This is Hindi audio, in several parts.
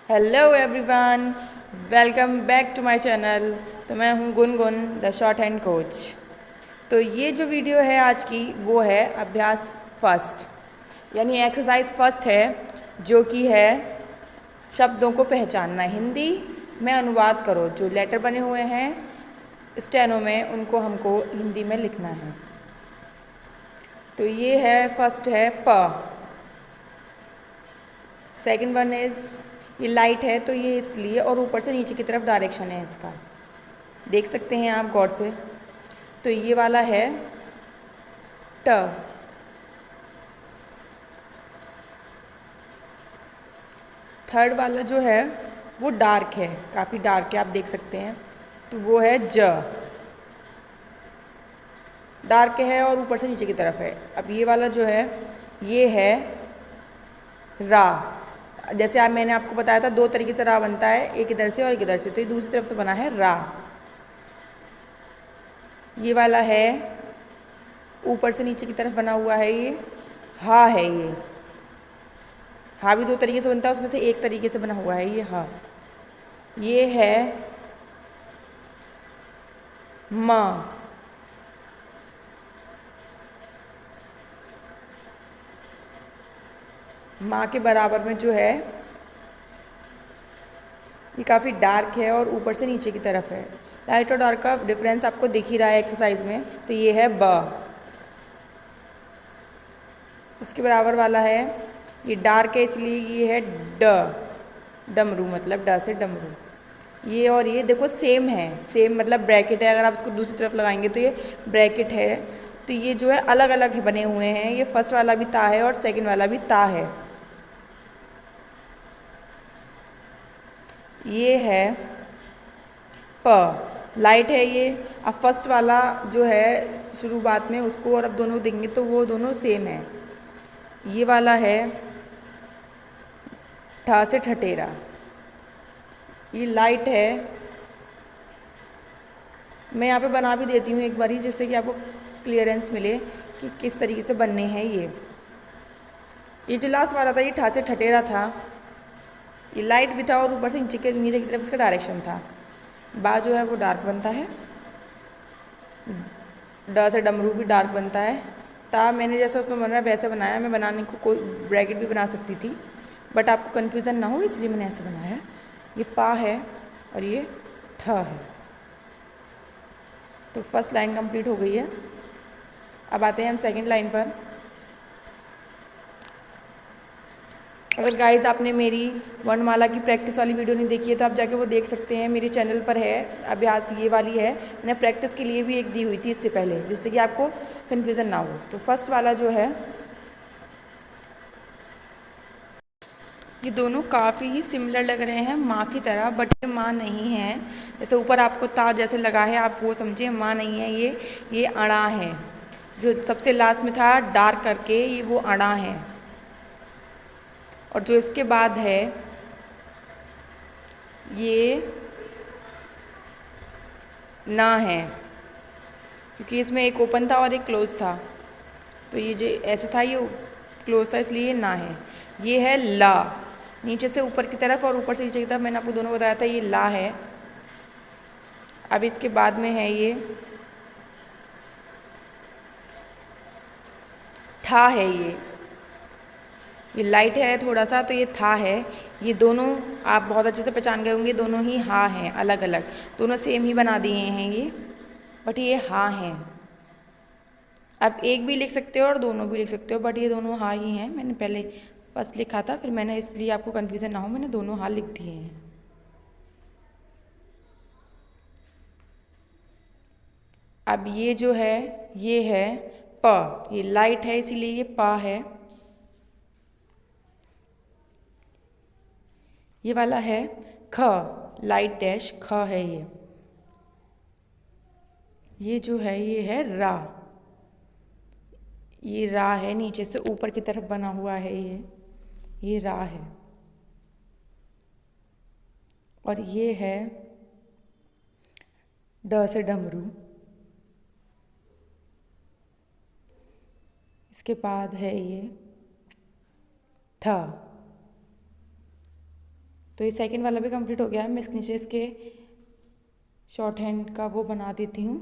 Hello everyone, welcome back to my channel. तो मैं हूँ Gungun the shorthand coach. तो ये जो वीडियो है आज की वो है अभ्यास फर्स्ट, यानी एक्सरसाइज फर्स्ट है, जो कि है शब्दों को पहचानना। हिंदी में अनुवाद करो, जो लेटर बने हुए हैं स्टेनो में उनको हमको हिंदी में लिखना है। तो ये है फर्स्ट है प। सेकंड वन इज़, ये लाइट है तो ये इसलिए, और ऊपर से नीचे की तरफ डायरेक्शन है इसका, देख सकते हैं आप गौर से। तो ये वाला है ट। थर्ड वाला जो है वो डार्क है, काफ़ी डार्क है, आप देख सकते हैं। तो वो है ज। डार्क है और ऊपर से नीचे की तरफ है। अब ये वाला जो है ये है रा। जैसे आप मैंने आपको बताया था दो तरीके से रा बनता है, एक इधर से और एक इधर से, तो ये दूसरी तरफ से बना है रा। ये वाला है ऊपर से नीचे की तरफ बना हुआ है, ये हा है। ये हा भी दो तरीके से बनता है, उसमें से एक तरीके से बना हुआ है ये हा। ये है माँ। माँ के बराबर में जो है ये काफ़ी डार्क है और ऊपर से नीचे की तरफ है। लाइट और डार्क का डिफरेंस आपको दिख ही रहा है एक्सरसाइज में। तो ये है ब। उसके बराबर वाला है, ये डार्क है इसलिए ये है ड। डमरू मतलब ड से डमरू। ये और ये देखो सेम है, सेम मतलब ब्रैकेट है। अगर आप इसको दूसरी तरफ लगाएंगे तो ये ब्रैकेट है। तो ये जो है अलग अलग बने हुए हैं। ये फर्स्ट वाला भी ता है और सेकंड वाला भी ता है। ये है प। लाइट है ये। अब फर्स्ट वाला जो है शुरुआत में उसको और अब दोनों देंगे तो वो दोनों सेम है। ये वाला है ठा से ठठेरा। ये लाइट है। मैं यहाँ पे बना भी देती हूँ एक बारी, जिससे कि आपको क्लियरेंस मिले कि किस तरीके से बनने हैं ये जो लास्ट वाला था ये ठा से ठठेरा था। ये लाइट भी था और ऊपर से नीचे की तरफ इसका डायरेक्शन था। बा जो है वो डार्क बनता है। ड से डमरू भी डार्क बनता है। ता मैंने जैसा उसमें बना वैसे बनाया। मैं बनाने को कोई ब्रैकेट भी बना सकती थी, बट आपको कन्फ्यूज़न ना हो इसलिए मैंने ऐसे बनाया है। ये पा है और ये ठ है। तो फर्स्ट लाइन कंप्लीट हो गई है। अब आते हैं हम सेकंड लाइन पर। अगर गाइस आपने मेरी वर्णमाला की प्रैक्टिस वाली वीडियो नहीं देखी है तो आप जाके वो देख सकते हैं, मेरे चैनल पर है। अभ्यास ये वाली है, मैंने प्रैक्टिस के लिए भी एक दी हुई थी इससे पहले, जिससे कि आपको कन्फ्यूज़न ना हो। तो फर्स्ट वाला जो है ये दोनों काफ़ी ही सिमिलर लग रहे हैं माँ की तरह, बट ये माँ नहीं है। जैसे ऊपर आपको ता जैसे लगा है आप वो समझिए माँ नहीं है ये अड़ा है। जो सबसे लास्ट में था डार्क करके ये वो अड़ा है। और जो इसके बाद है ये ना है, क्योंकि इसमें एक ओपन था और एक क्लोज था। तो ये जो ऐसे था ये क्लोज था इसलिए ये ना है। ये है ला, नीचे से ऊपर की तरफ और ऊपर से नीचे की तरफ, मैंने आपको दोनों बताया था ये ला है। अब इसके बाद में है ये ठा है। ये लाइट है थोड़ा सा तो ये था है। ये दोनों आप बहुत अच्छे से पहचान गए होंगे, दोनों ही हा हैं, अलग अलग, दोनों सेम ही बना दिए हैं ये, बट ये हा हैं। आप एक भी लिख सकते हो और दोनों भी लिख सकते हो, बट ये दोनों हा ही हैं। मैंने पहले फर्स्ट लिखा था, फिर मैंने इसलिए आपको कन्फ्यूज़न ना हो मैंने दोनों हा लिख दिए हैं। अब ये जो है ये है प। ये लाइट है इसीलिए ये पा है। ये वाला है ख, लाइट डैश ख है ये जो है ये है रा। ये रा है, नीचे से ऊपर की तरफ बना हुआ है ये रा है। और ये है ड से डमरू। इसके बाद है ये थ। तो ये सेकंड वाला भी कंप्लीट हो गया है। मैं इसके नीचे इसके शॉर्ट हैंड का वो बना देती हूँ,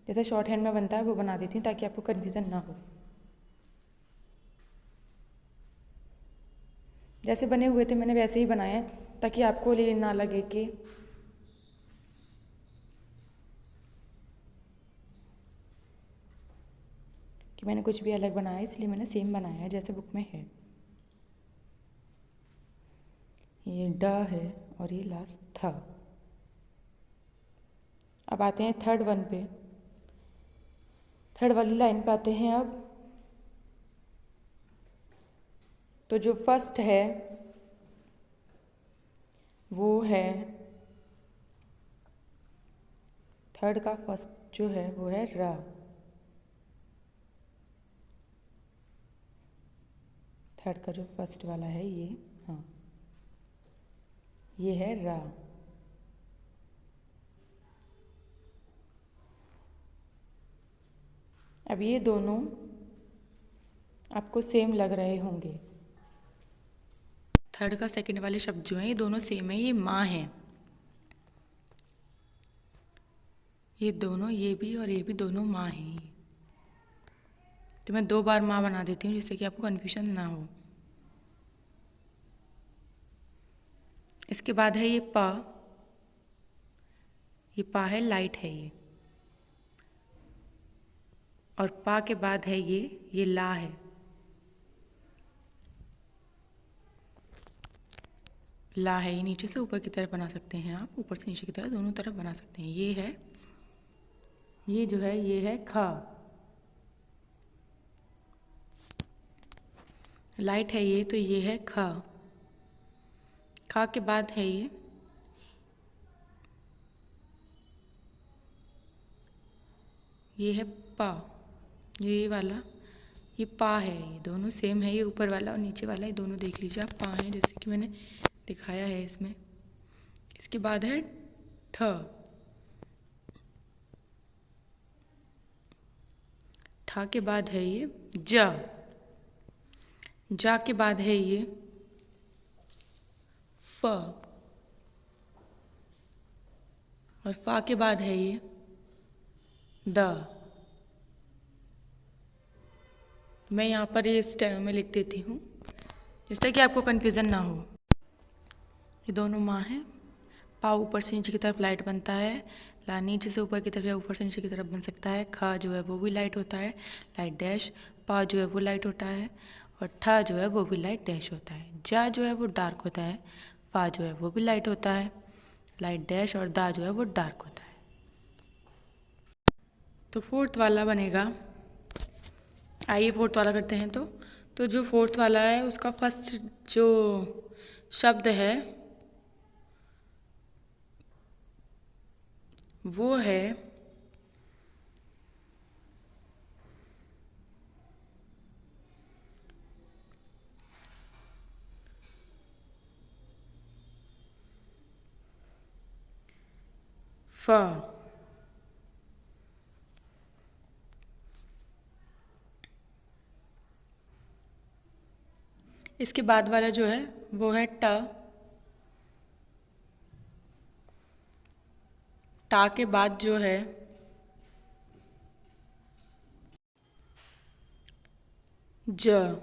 जैसे शॉर्ट हैंड में बनता है वो बना देती हूँ ताकि आपको कन्फ्यूज़न ना हो। जैसे बने हुए थे मैंने वैसे ही बनाए ताकि आपको ये ना लगे कि मैंने कुछ भी अलग बनाया, इसलिए मैंने सेम बनाया है जैसे बुक में है। ये ड है और ये लास्ट था। अब आते हैं थर्ड वन पे, थर्ड वाली लाइन पे आते हैं अब। तो जो फर्स्ट है वो है, थर्ड का फर्स्ट जो है वो है रा। थर्ड का जो फर्स्ट वाला है ये, हाँ ये है रा। अब ये दोनों आपको सेम लग रहे होंगे। थर्ड का सेकंड वाले शब्द जो हैं ये दोनों सेम है, ये माँ है। ये दोनों, ये भी और ये भी दोनों माँ हैं। तो मैं 2 बार माँ बना देती हूँ जिससे कि आपको कन्फ्यूजन ना हो। इसके बाद है ये पा, ये पा है, लाइट है ये। और पा के बाद है ये ला है। ला है, ये नीचे से ऊपर की तरफ बना सकते हैं आप, ऊपर से नीचे की तरफ दोनों तरफ बना सकते हैं। ये है, ये जो है ये है खा। लाइट है ये, तो ये है खा। खा के बाद है ये है पा, ये वाला, ये पा है। ये दोनों सेम है, ये ऊपर वाला और नीचे वाला, ये दोनों देख लीजिए आप पा हैं जैसे कि मैंने दिखाया है इसमें। इसके बाद है ठ। ठा के बाद है ये जा। जा के बाद है ये फ। और फा के बाद है ये द। मैं यहाँ पर ये स्टेनो में लिख देती हूँ जिससे कि आपको कन्फ्यूज़न ना हो। ये दोनों माँ हैं। पा ऊपर से नीचे की तरफ लाइट बनता है, ला नीचे से ऊपर की तरफ या ऊपर से नीचे की तरफ बन सकता है। खा जो है वो भी लाइट होता है, लाइट डैश। पा जो है वो लाइट होता है और ठा जो है वो भी लाइट डैश होता है। जा जो है वो डार्क होता है, पा जो है वो भी लाइट होता है, लाइट डैश। और दा जो है वो डार्क होता है। तो फोर्थ वाला बनेगा, आइए फोर्थ वाला करते हैं। तो जो फोर्थ वाला है उसका फर्स्ट जो शब्द है वो है फ। इसके बाद वाला जो है वो है ट। टा के बाद जो है ज।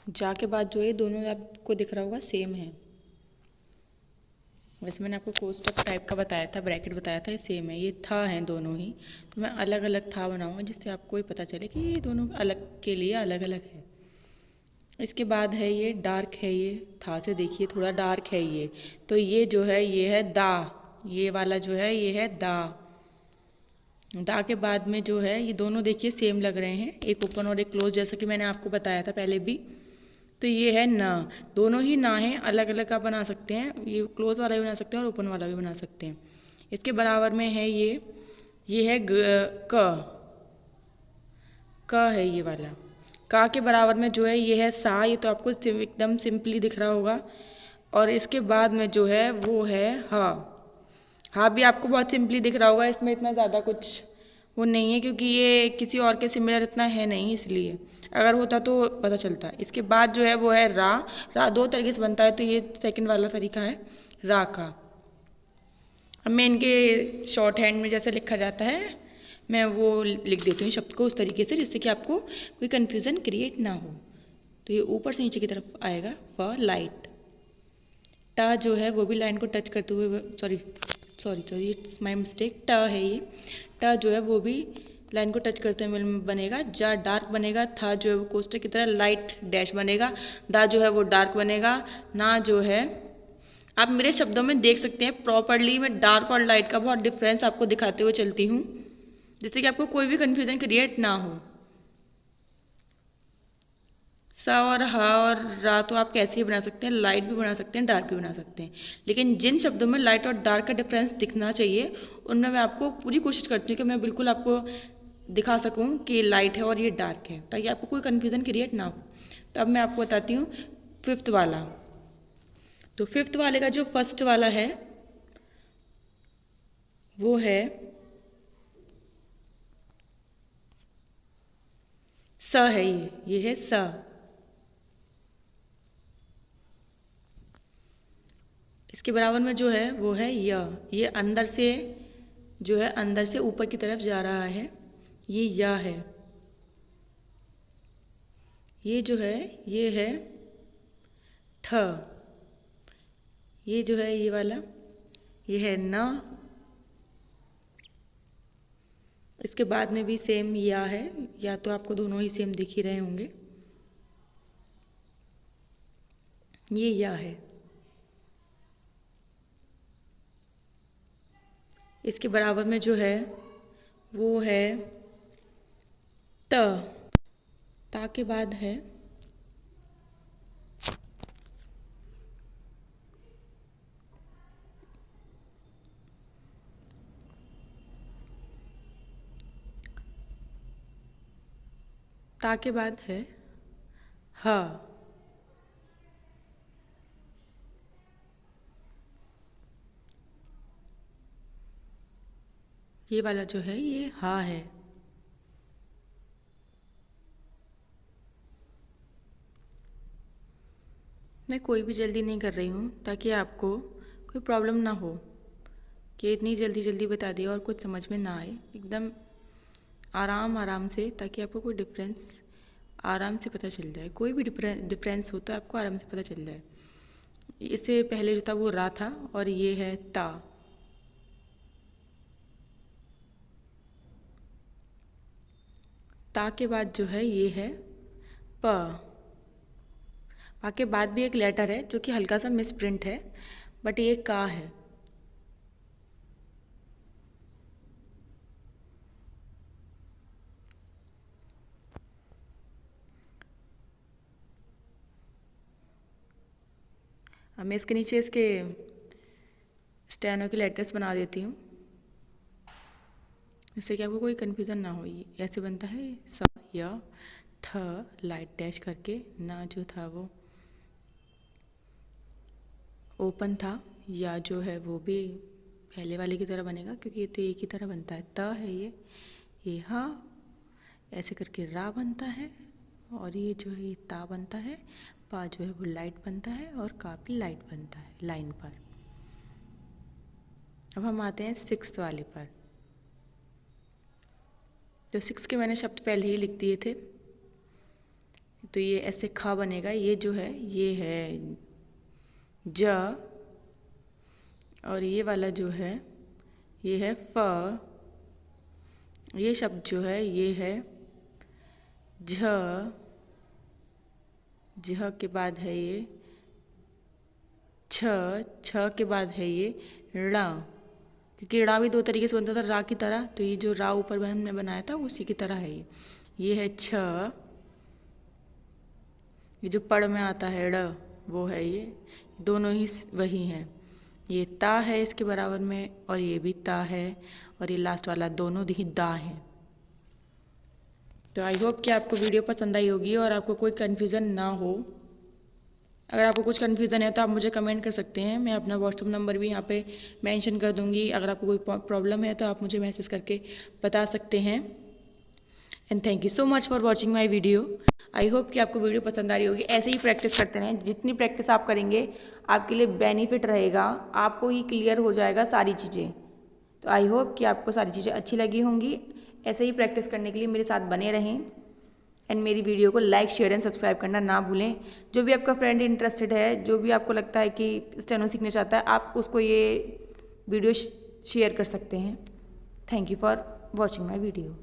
जा के बाद जो है दोनों आपको दिख रहा होगा सेम है। वैसे मैंने आपको कोष्टक टाइप का बताया था, ब्रैकेट बताया था, ये सेम है। ये था हैं दोनों ही, तो मैं अलग अलग था बनाऊंगा जिससे आपको ये पता चले कि ये दोनों अलग के लिए अलग अलग है। इसके बाद है ये डार्क है, ये था से देखिए थोड़ा डार्क है ये, तो ये जो है ये है दा। ये वाला जो है ये है दा। दा के बाद में जो है ये दोनों देखिए सेम लग रहे हैं, एक ओपन और एक क्लोज, जैसा कि मैंने आपको बताया था पहले भी। तो ये है ना, दोनों ही ना हैं, अलग अलग आप बना सकते हैं। ये क्लोज वाला भी बना सकते हैं और ओपन वाला भी बना सकते हैं। इसके बराबर में है ये है क है ये वाला। का के बराबर में जो है ये है सा, ये तो आपको एकदम सिंपली दिख रहा होगा। और इसके बाद में जो है वो है हा। हा भी आपको बहुत सिंपली दिख रहा होगा, इसमें इतना ज़्यादा कुछ वो नहीं है, क्योंकि ये किसी और के सिमिलर इतना है नहीं, इसलिए। अगर होता तो पता चलता। इसके बाद जो है वो है रा। रा दो तरीके से बनता है, तो ये सेकंड वाला तरीका है रा का। अब मैं इनके शॉर्ट हैंड में जैसे लिखा जाता है मैं वो लिख देती हूँ शब्द को उस तरीके से, जिससे कि आपको कोई कन्फ्यूज़न क्रिएट ना हो। तो ये ऊपर से नीचे की तरफ आएगा फ लाइट। टा जो है वो भी लाइन को टच करते हुए, सॉरी इट्स माय मिस्टेक, ट है ये। ट जो है वो भी लाइन को टच करते हुए बनेगा। जा डार्क बनेगा। था जो है वो कोष्टक की तरह लाइट डैश बनेगा। दा जो है वो डार्क बनेगा। ना जो है, आप मेरे शब्दों में देख सकते हैं प्रॉपरली मैं डार्क और लाइट का बहुत डिफरेंस आपको दिखाते हुए चलती हूँ, जिससे कि आपको कोई भी कन्फ्यूजन क्रिएट ना हो। सा और हा और रा तो आप कैसे भी बना सकते हैं, लाइट भी बना सकते हैं, डार्क भी बना सकते हैं, लेकिन जिन शब्दों में लाइट और डार्क का डिफरेंस दिखना चाहिए उनमें मैं आपको पूरी कोशिश करती हूँ कि मैं बिल्कुल आपको दिखा सकूँ कि लाइट है और ये डार्क है, ताकि आपको कोई कन्फ्यूज़न क्रिएट ना हो। तो अब मैं आपको बताती हूँ फिफ्थ वाला। तो फिफ्थ वाले का जो फर्स्ट वाला है वो है स है। ये है स। इसके बराबर में जो है वो है य। ये अंदर से जो है अंदर से ऊपर की तरफ जा रहा है, ये य है। ये जो है ये है ठ। ये जो है ये वाला ये है न। इसके बाद में भी सेम या है, या तो आपको दोनों ही सेम दिख ही रहे होंगे। ये या है। इसके बराबर में जो है वो है त। ता के बाद है ता के बाद है ह। ये वाला जो है ये हा है। मैं कोई भी जल्दी नहीं कर रही हूँ ताकि आपको कोई प्रॉब्लम ना हो कि इतनी जल्दी जल्दी बता दिया और कुछ समझ में ना आए। एकदम आराम आराम से, ताकि आपको कोई डिफरेंस आराम से पता चल जाए। कोई भी डिफरेंस हो तो आपको आराम से पता चल जाए। इससे पहले जो था वो रा था और ये है ता। ता के बाद जो है ये है प। पा के बाद भी एक लेटर है जो कि हल्का सा मिस प्रिंट है, बट ये का है। अब मैं इसके नीचे इसके स्टेनो के लेटर्स बना देती हूँ, जिससे कि आपको कोई कन्फ्यूज़न ना हो। ये ऐसे बनता है स या ठ लाइट डैश करके। ना जो था वो ओपन था। या जो है वो भी पहले वाले की तरह बनेगा, क्योंकि ये तो एक ही तरह बनता है। त है ये हा ऐसे करके रा बनता है, और ये जो है ये ता बनता है। पा जो है वो लाइट बनता है, और का भी लाइट बनता है लाइन पर। अब हम आते हैं सिक्स्थ वाले पर। जो सिक्स के मैंने शब्द पहले ही लिख दिए थे, तो ये ऐसे खा बनेगा। ये जो है ये है ज, और ये वाला जो है ये है फ। ये शब्द जो है ये है झ। झ के बाद है ये छ। छ के बाद है ये ण, क्योंकि ड़ा भी दो तरीके से बनता था रा की तरह, तो ये जो रा ऊपर हमने बनाया था उसी की तरह है ये है छ। ये जो पढ़ में आता है ड़ वो है ये, दोनों ही वही हैं। ये ता है इसके बराबर में, और ये भी ता है, और ये लास्ट वाला दोनों ही दा हैं। तो आई होप कि आपको वीडियो पसंद आई होगी और आपको कोई कन्फ्यूज़न ना हो। अगर आपको कुछ कन्फ्यूज़न है तो आप मुझे कमेंट कर सकते हैं। मैं अपना व्हाट्सअप नंबर भी यहाँ पे मेंशन कर दूँगी। अगर आपको कोई प्रॉब्लम है तो आप मुझे मैसेज करके बता सकते हैं। And thank you so much for watching my video. I hope कि आपको वीडियो पसंद आ रही होगी। ऐसे ही प्रैक्टिस करते रहें। जितनी प्रैक्टिस आप करेंगे आपके लिए बेनिफिट रहेगा, आपको ही क्लियर हो जाएगा सारी चीज़ें। तो आई होप कि आपको सारी चीज़ें अच्छी लगी होंगी। ऐसे ही प्रैक्टिस करने के लिए मेरे साथ बने रहें एंड मेरी वीडियो को लाइक शेयर एंड सब्सक्राइब करना ना भूलें। जो भी आपका फ्रेंड इंटरेस्टेड है, जो भी आपको लगता है कि स्टेनो सीखना चाहता है, आप उसको ये वीडियो शेयर कर सकते हैं। Thank you for watching my video.